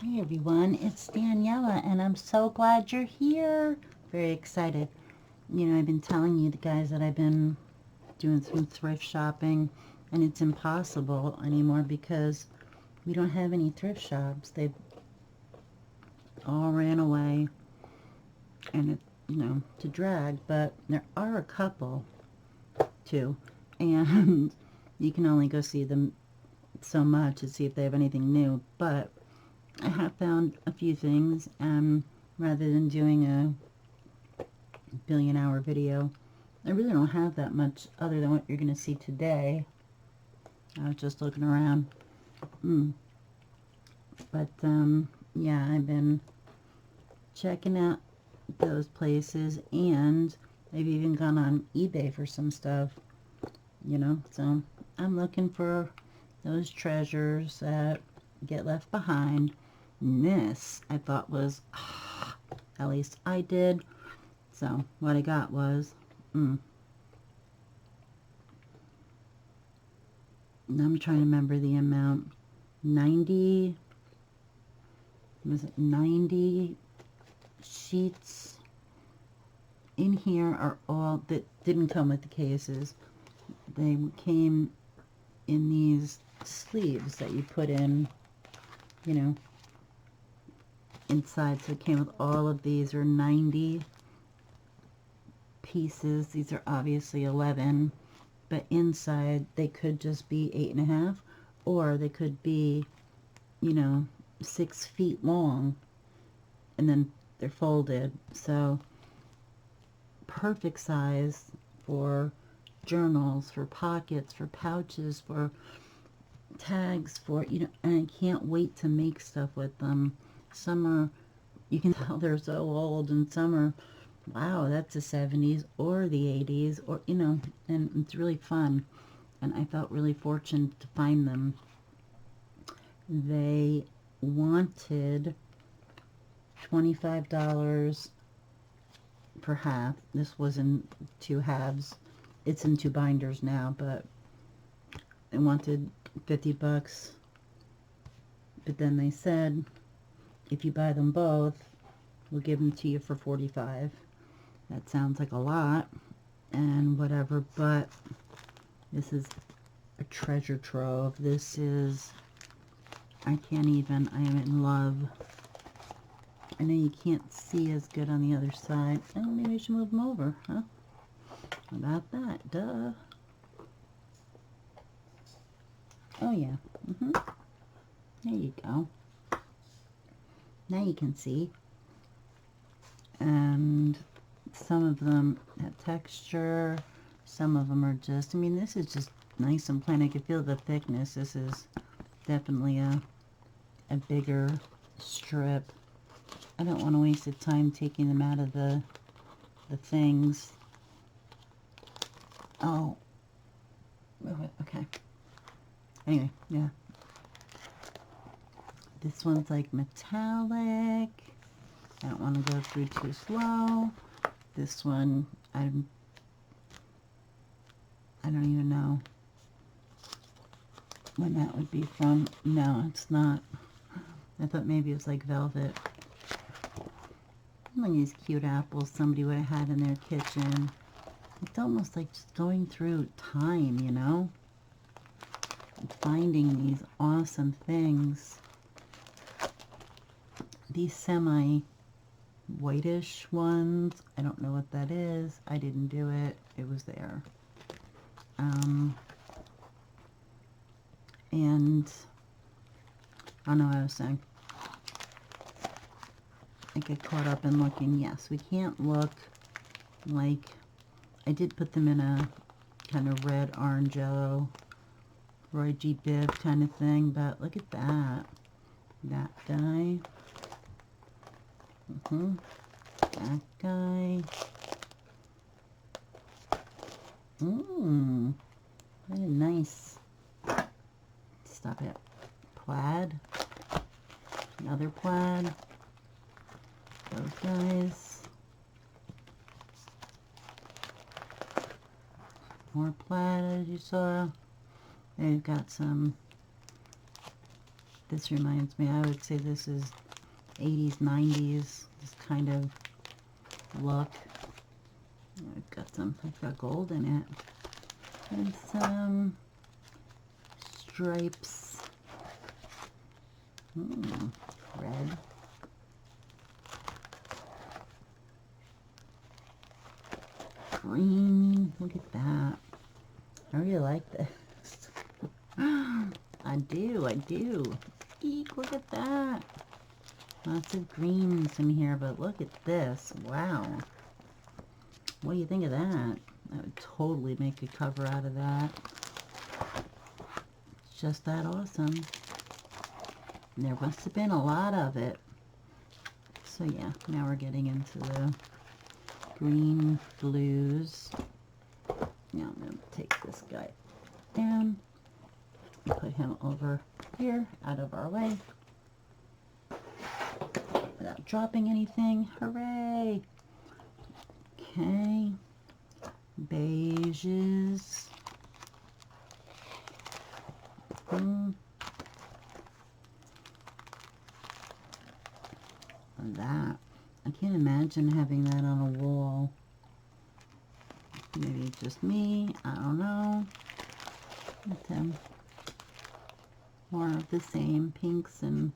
Hi everyone, it's Daniella and I'm so glad you're here. Very excited. You know, I've been telling you the guys that I've been doing some thrift shopping and it's impossible anymore because we don't have any thrift shops. They've all ran away and to drag, but there are a couple too. And you can only go see them so much to see if they have anything new, but I have found a few things, and rather than doing a billion-hour video, I really don't have that much other than what you're going to see today. I was just looking around. But, yeah, I've been checking out those places, and I've even gone on eBay for some stuff, so I'm looking for those treasures that get left behind. And this I thought was, at least I did. So what I got was, I'm trying to remember the amount. 90, was it 90 sheets? In here are all that didn't come with the cases. They came in these sleeves that you put in, inside. So it came with all of these are 90 pieces. These are obviously 11, but inside they could just be 8.5, or they could be 6 feet long, and then they're folded. So perfect size for journals, for pockets, for pouches, for tags, for and I can't wait to make stuff with them. Some are, you can tell they're so old, and some are, wow, that's the 70s or the 80s, or and it's really fun, and I felt really fortunate to find them. They wanted $25 per half. This was in 2 halves. It's in 2 binders now, but they wanted $50, but then they said, if you buy them both, we'll give them to you for $45. That sounds like a lot, and whatever, but this is a treasure trove. This is, I can't even, I am in love. I know you can't see as good on the other side. Oh, maybe I should move them over, huh? How about that? Duh. Oh, yeah. There you go. Now you can see. And some of them have texture. Some of them are just, I mean, this is just nice and plain. I can feel the thickness. This is definitely a bigger strip. I don't want to waste the time taking them out of the things. Oh. Okay. Anyway, yeah. This one's like metallic. I don't want to go through too slow. This one, I don't even know when that would be from. No, it's not. I thought maybe it was like velvet. One of these cute apples somebody would have had in their kitchen. It's almost like just going through time, and finding these awesome things. These semi-whitish ones, I don't know what that is. I didn't do it. It was there. And I don't know what I was saying. I get caught up in looking. Yes, we can't look like, I did put them in a kind of red, orange, yellow, Roy G. Biv kind of thing, but look at that. That guy. That guy. Very nice. Stop it. Plaid. Another plaid. Those guys. More plaid, as you saw. They've got some This reminds me, I would say this is 80s, 90s, this kind of look. I've got gold in it. And some stripes. Red. Green. Look at that. I really like this. I do. Eek, look at that. Lots of greens in here, but look at this. Wow. What do you think of that? I would totally make a cover out of that. It's just that awesome. And there must have been a lot of it. So yeah, now we're getting into the green blues. Now I'm going to take this guy down and put him over here out of our way without dropping anything. Hooray! Okay, beiges. That. I can't imagine having that on a wall. Maybe it's just me. I don't know. But, more of the same pinks and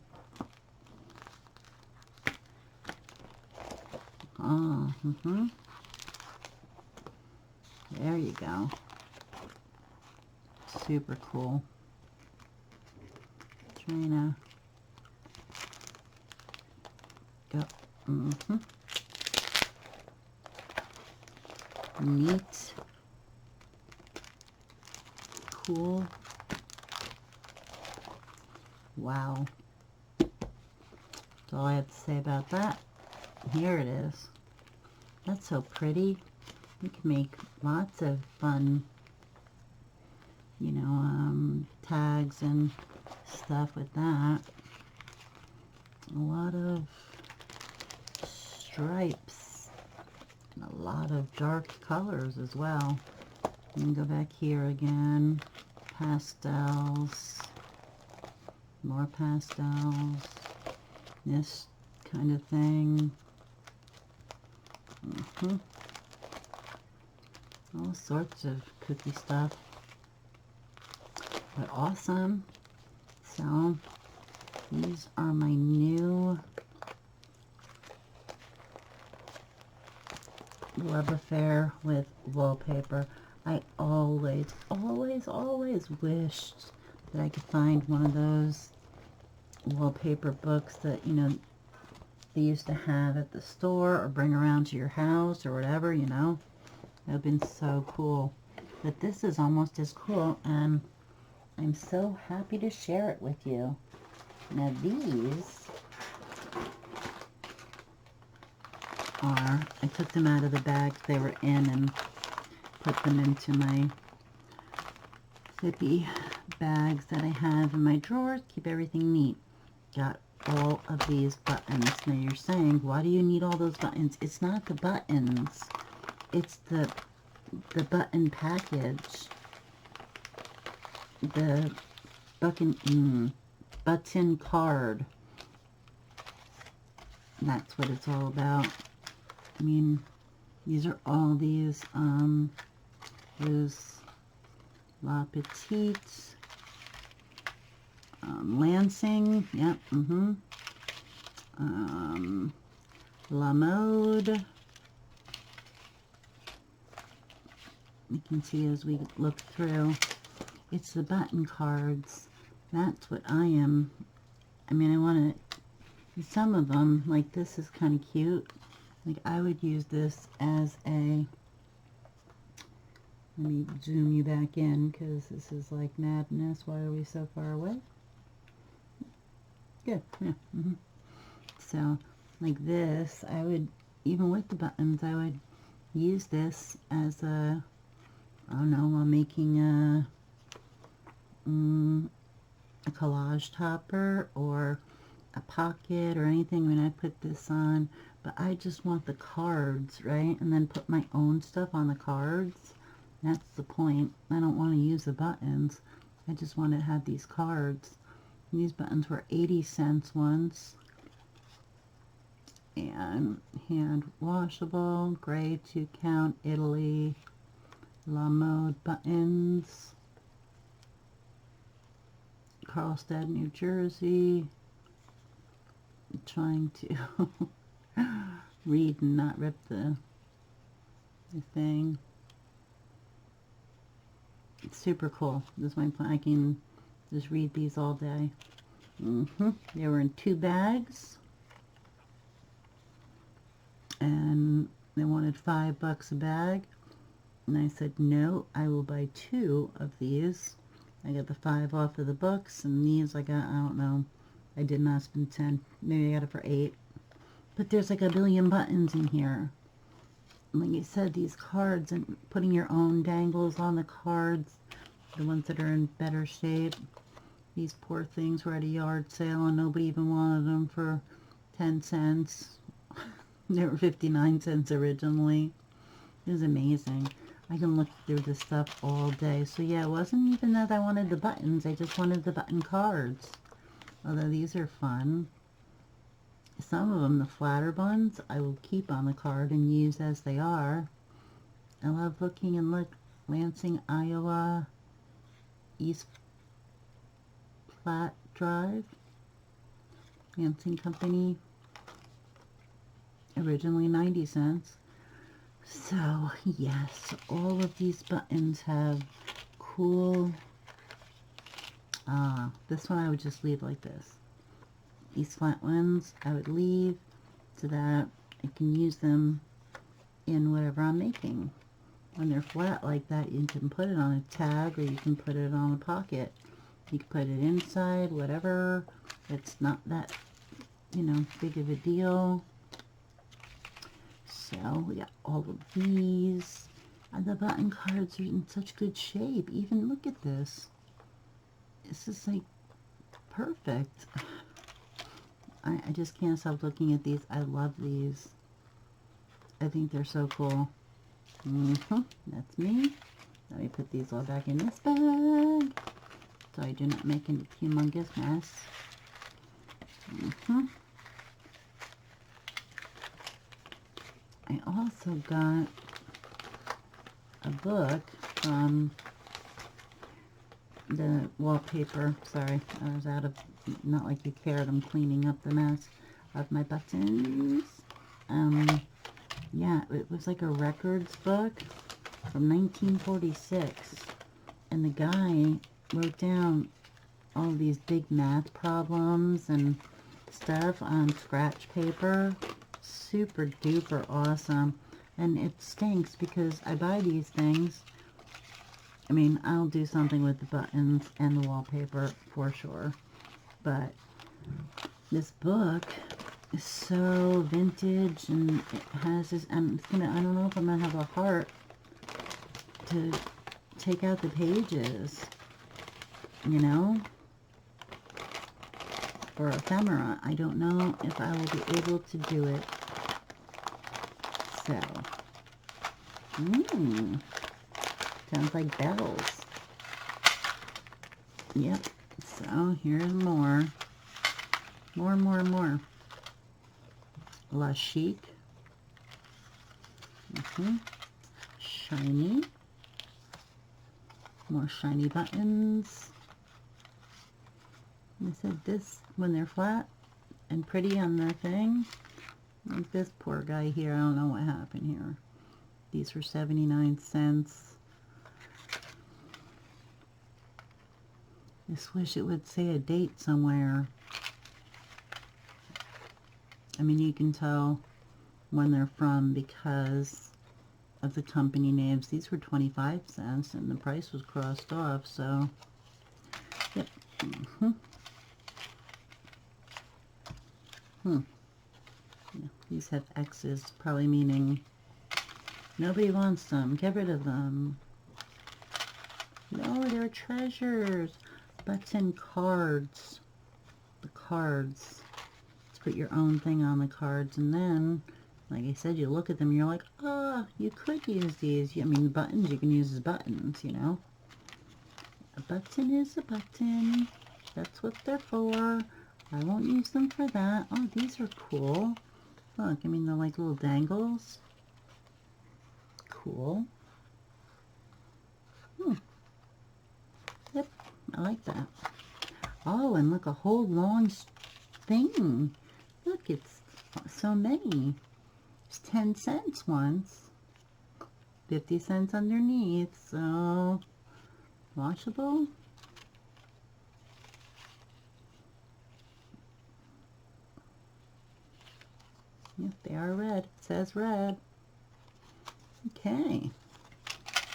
there you go. Super cool. Trying to go. Neat. Cool. Wow. That's all I have to say about that. Here it is. That's so pretty. You can make lots of fun, you know, tags and stuff with that. A lot of stripes and a lot of dark colors as well. And go back here again. Pastels. More pastels. This kind of thing. All sorts of cookie stuff. But awesome. So these are my new love affair with wallpaper. I always wished that I could find one of those wallpaper books that, you know, they used to have at the store or bring around to your house or whatever, you know. That would have been so cool. But this is almost as cool, and I'm so happy to share it with you. Now these are, I took them out of the bags they were in and put them into my zippy bags that I have in my drawers. Keep everything neat. Got all of these buttons. Now you're saying, why do you need all those buttons? It's not the buttons. It's the button package. The button card. That's what it's all about. I mean, these are all these, there's La Petite, Lansing, yep, La Mode. You can see as we look through, it's the button cards. That's what I am. I mean, I want to, some of them, like this is kind of cute. Like I would use this as a, let me zoom you back in because this is like madness. Why are we so far away? Good, yeah. So like this, I would, even with the buttons, I would use this as a, I don't know, while making a collage topper or a pocket or anything. When I put this on, but I just want the cards, right? And then put my own stuff on the cards. That's the point. I don't want to use the buttons. I just want to have these cards. These buttons were 80 cents once. And hand washable, gray 2-count, Italy, La Mode buttons. Carlstadt, New Jersey. I'm trying to read and not rip the thing. It's super cool. This is my plan. I can just read these all day. They were in 2 bags. And they wanted $5 a bag. And I said, no, I will buy 2 of these. I got the 5 off of the books, and these I got, I don't know, I did not spend 10. Maybe I got it for 8. But there's like a billion buttons in here. Like I said, these cards, and putting your own dangles on the cards, the ones that are in better shape. These poor things were at a yard sale, and nobody even wanted them for 10 cents. They were 59 cents originally. It was amazing. I can look through this stuff all day. So yeah, it wasn't even that I wanted the buttons. I just wanted the button cards. Although these are fun. Some of them, the flatter ones, I will keep on the card and use as they are. I love looking and look. Lansing, Iowa, East Platte Drive. Lansing Company. Originally 90 cents. So, yes, all of these buttons have cool, this one I would just leave like this. These flat ones I would leave so that I can use them in whatever I'm making. When they're flat like that, you can put it on a tag or you can put it on a pocket. You can put it inside, whatever. It's not that, you know, big of a deal. So we got all of these, and the button cards are in such good shape. Even look at this. This is like perfect. I just can't stop looking at these. I love these. I think they're so cool. That's me. Let me put these all back in this bag so I do not make a humongous mess. I also got a book from the wallpaper. Sorry, I was out of, not like you cared, I'm cleaning up the mess of my buttons. Yeah, it was like a records book from 1946. And the guy wrote down all these big math problems and stuff on scratch paper. Super duper awesome. And it stinks because I buy these things. I mean, I'll do something with the buttons and the wallpaper for sure. But this book is so vintage, and it has this, and it's gonna, I don't know if I'm gonna have a heart to take out the pages, you know, for ephemera. I don't know if I will be able to do it. So, sounds like bells. Yep. So here's more. More. La Chic. Shiny. More shiny buttons. I said this, when they're flat and pretty on their thing. Like this poor guy here, I don't know what happened here. These were 79 cents. I just wish it would say a date somewhere. I mean, you can tell when they're from because of the company names. These were 25 cents and the price was crossed off, so yep. Yeah, these have X's, probably meaning nobody wants them. Get rid of them. No, they're treasures. Button cards. The cards. Let's put your own thing on the cards, and then, like I said, you look at them and you're like, oh, you could use these. I mean, the buttons you can use as buttons, you know. A button is a button. That's what they're for. I won't use them for that. Oh, these are cool. Look, I mean, they're like little dangles. Cool. Yep, I like that. Oh, and look, a whole long thing. Look, it's so many. It's 10 cents once. 50 cents underneath, so washable. Yep, they are red. It says red. Okay.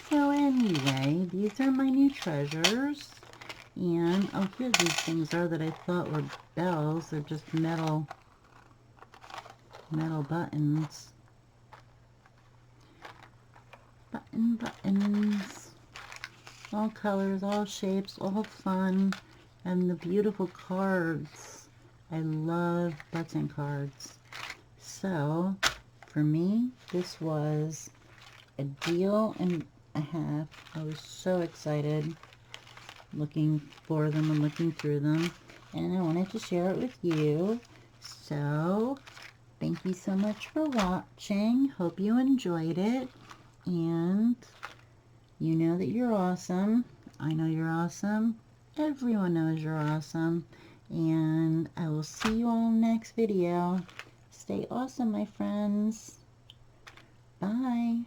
So anyway, these are my new treasures. And, oh, here these things are that I thought were bells. They're just metal buttons. Buttons. All colors, all shapes, all fun. And the beautiful cards. I love button cards. So, for me, this was a deal and a half. I was so excited looking for them and looking through them, and I wanted to share it with you. So thank you so much for watching. Hope you enjoyed it, and you know that you're awesome. I know you're awesome. Everyone knows you're awesome, and I will see you all next video. Stay awesome, my friends. Bye.